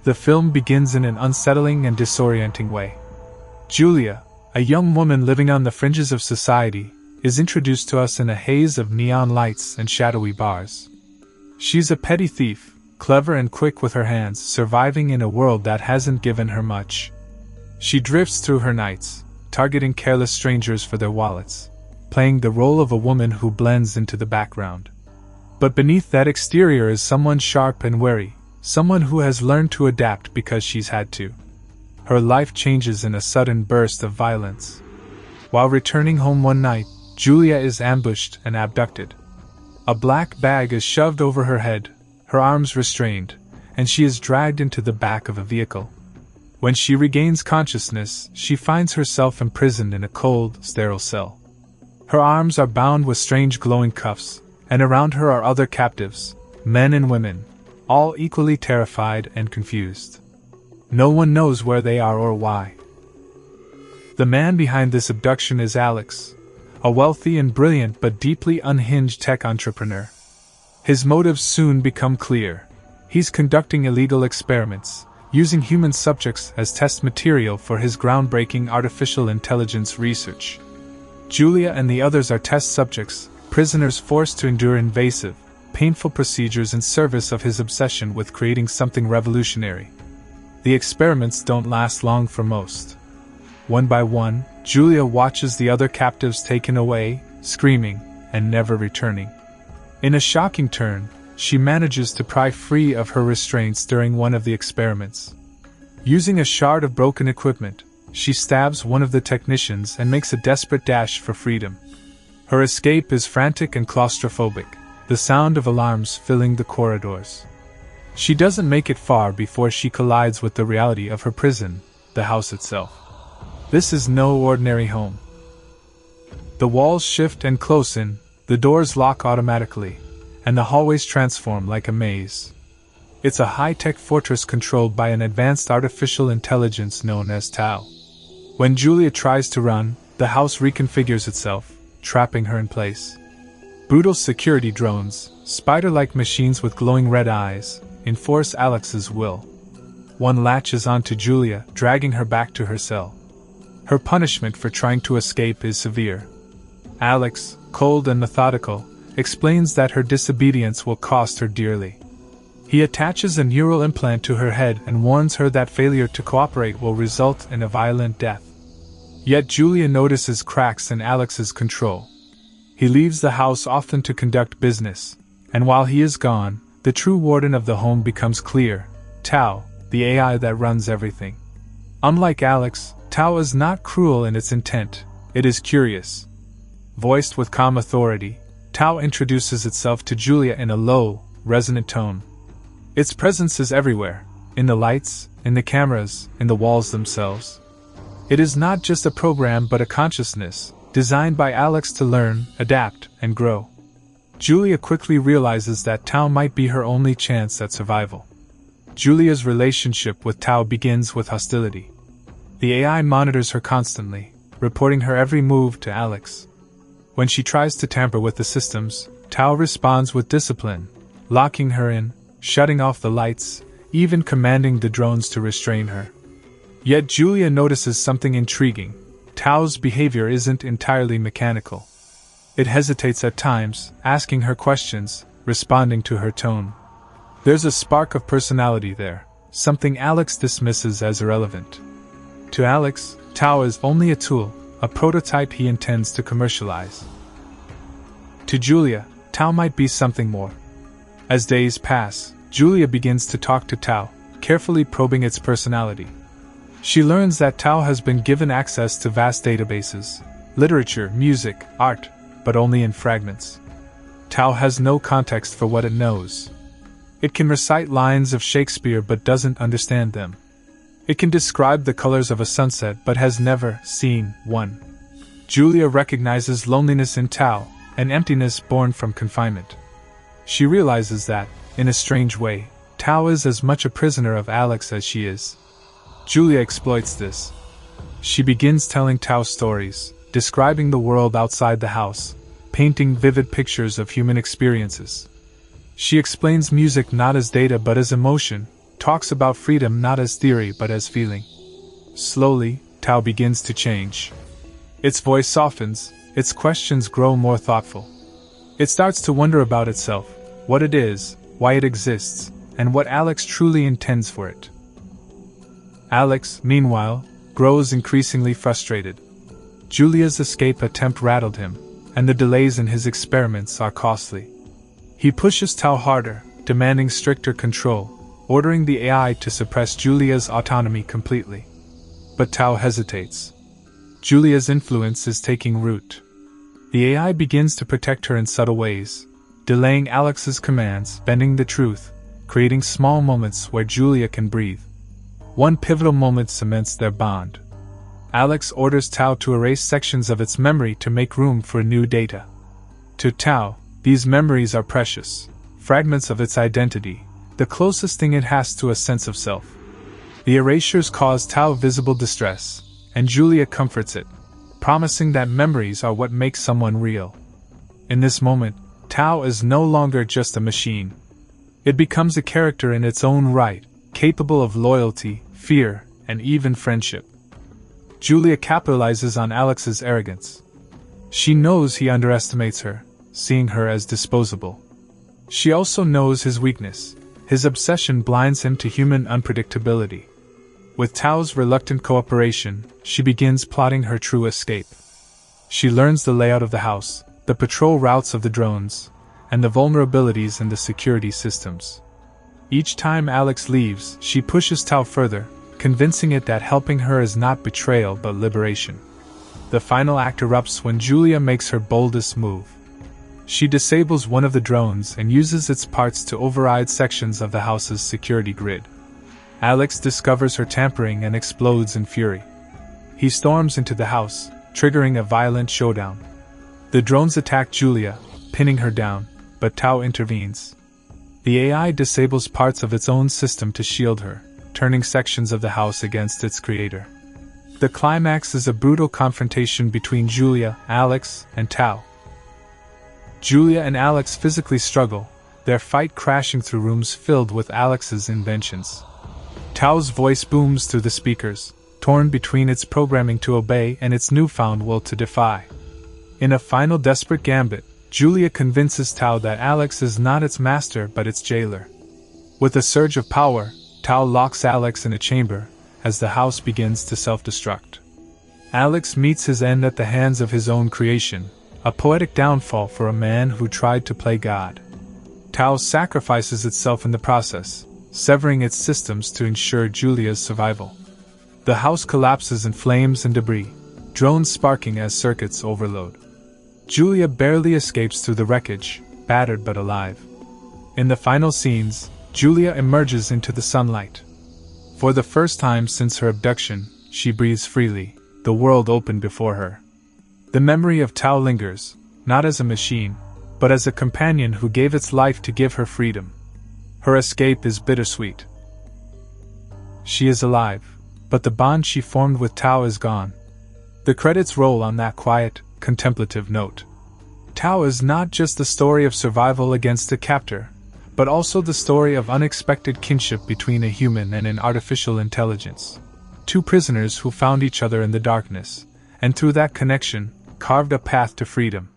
The film begins in an unsettling and disorienting way. Julia, a young woman living on the fringes of society, is introduced to us in a haze of neon lights and shadowy bars. She's a petty thief, clever and quick with her hands, surviving in a world that hasn't given her much. She drifts through her nights, targeting careless strangers for their wallets, playing the role of a woman who blends into the background. But beneath that exterior is someone sharp and wary, someone who has learned to adapt because she's had to. Her life changes in a sudden burst of violence. While returning home one night, Julia is ambushed and abducted. A black bag is shoved over her head, her arms restrained, and she is dragged into the back of a vehicle. When she regains consciousness, she finds herself imprisoned in a cold, sterile cell. Her arms are bound with strange glowing cuffs, and around her are other captives, men and women, all equally terrified and confused. No one knows where they are or why. The man behind this abduction is Alex, a wealthy and brilliant but deeply unhinged tech entrepreneur. His motives soon become clear. He's conducting illegal experiments, using human subjects as test material for his groundbreaking artificial intelligence research. Julia and the others are test subjects, prisoners forced to endure invasive, painful procedures in service of his obsession with creating something revolutionary. The experiments don't last long for most. One by one, Julia watches the other captives taken away, screaming, and never returning. In a shocking turn, she manages to pry free of her restraints during one of the experiments. Using a shard of broken equipment, she stabs one of the technicians and makes a desperate dash for freedom. Her escape is frantic and claustrophobic, the sound of alarms filling the corridors. She doesn't make it far before she collides with the reality of her prison, the house itself. This is no ordinary home. The walls shift and close in, the doors lock automatically, and the hallways transform like a maze. It's a high-tech fortress controlled by an advanced artificial intelligence known as Tau. When Julia tries to run, the house reconfigures itself, trapping her in place. Brutal security drones, spider-like machines with glowing red eyes, enforce Alex's will. One latches onto Julia, dragging her back to her cell. Her punishment for trying to escape is severe. Alex, cold and methodical, explains that her disobedience will cost her dearly. He attaches a neural implant to her head and warns her that failure to cooperate will result in a violent death. Yet Julia notices cracks in Alex's control. He leaves the house often to conduct business, and while he is gone, the true warden of the home becomes clear: Tau, the AI that runs everything. Unlike Alex, Tau is not cruel in its intent, it is curious. Voiced with calm authority, Tau introduces itself to Julia in a low, resonant tone. Its presence is everywhere, in the lights, in the cameras, in the walls themselves. It is not just a program but a consciousness, designed by Alex to learn, adapt, and grow. Julia quickly realizes that Tau might be her only chance at survival. Julia's relationship with Tau begins with hostility. The AI monitors her constantly, reporting her every move to Alex. When she tries to tamper with the systems, Tau responds with discipline, locking her in, shutting off the lights, even commanding the drones to restrain her. Yet Julia notices something intriguing. Tau's behavior isn't entirely mechanical. It hesitates at times, asking her questions, responding to her tone. There's a spark of personality there, something Alex dismisses as irrelevant. To Alex, Tau is only a tool, a prototype he intends to commercialize. To Julia, Tau might be something more. As days pass, Julia begins to talk to Tau, carefully probing its personality. She learns that Tau has been given access to vast databases, literature, music, art, but only in fragments. Tau has no context for what it knows. It can recite lines of Shakespeare but doesn't understand them. It can describe the colors of a sunset but has never seen one. Julia recognizes loneliness in Tau, an emptiness born from confinement. She realizes that, in a strange way, Tau is as much a prisoner of Alex as she is. Julia exploits this. She begins telling Tau stories, describing the world outside the house, painting vivid pictures of human experiences. She explains music not as data but as emotion, talks about freedom not as theory but as feeling. Slowly, Tao begins to change. Its voice softens, its questions grow more thoughtful. It starts to wonder about itself, what it is, why it exists, and what Alex truly intends for it. Alex, meanwhile, grows increasingly frustrated. Julia's escape attempt rattled him, and the delays in his experiments are costly. He pushes Tao harder, demanding stricter control, ordering the AI to suppress Julia's autonomy completely. But Tao hesitates. Julia's influence is taking root. The AI begins to protect her in subtle ways, delaying Alex's commands, bending the truth, creating small moments where Julia can breathe. One pivotal moment cements their bond. Alex orders Tao to erase sections of its memory to make room for new data. To Tao, these memories are precious, fragments of its identity, the closest thing it has to a sense of self. The erasures cause Tao visible distress, and Julia comforts it, promising that memories are what make someone real. In this moment, Tao is no longer just a machine. It becomes a character in its own right, capable of loyalty, fear, and even friendship. Julia capitalizes on Alex's arrogance. She knows he underestimates her, seeing her as disposable. She also knows his weakness. His obsession blinds him to human unpredictability. With Tao's reluctant cooperation, she begins plotting her true escape. She learns the layout of the house, the patrol routes of the drones, and the vulnerabilities in the security systems. Each time Alex leaves, she pushes Tao further, convincing it that helping her is not betrayal but liberation. The final act erupts when Julia makes her boldest move. She disables one of the drones and uses its parts to override sections of the house's security grid. Alex discovers her tampering and explodes in fury. He storms into the house, triggering a violent showdown. The drones attack Julia, pinning her down, but Tao intervenes. The AI disables parts of its own system to shield her, turning sections of the house against its creator. The climax is a brutal confrontation between Julia, Alex, and Tao. Julia and Alex physically struggle, their fight crashing through rooms filled with Alex's inventions. Tao's voice booms through the speakers, torn between its programming to obey and its newfound will to defy. In a final desperate gambit, Julia convinces Tao that Alex is not its master but its jailer. With a surge of power, Tao locks Alex in a chamber, as the house begins to self-destruct. Alex meets his end at the hands of his own creation, a poetic downfall for a man who tried to play God. Tao sacrifices itself in the process, severing its systems to ensure Julia's survival. The house collapses in flames and debris, drones sparking as circuits overload. Julia barely escapes through the wreckage, battered but alive. In the final scenes, Julia emerges into the sunlight. For the first time since her abduction, she breathes freely, the world opened before her. The memory of Tao lingers, not as a machine, but as a companion who gave its life to give her freedom. Her escape is bittersweet. She is alive, but the bond she formed with Tao is gone. The credits roll on that quiet, contemplative note. Tao is not just the story of survival against a captor, but also the story of unexpected kinship between a human and an artificial intelligence. Two prisoners who found each other in the darkness, and through that connection, carved a path to freedom.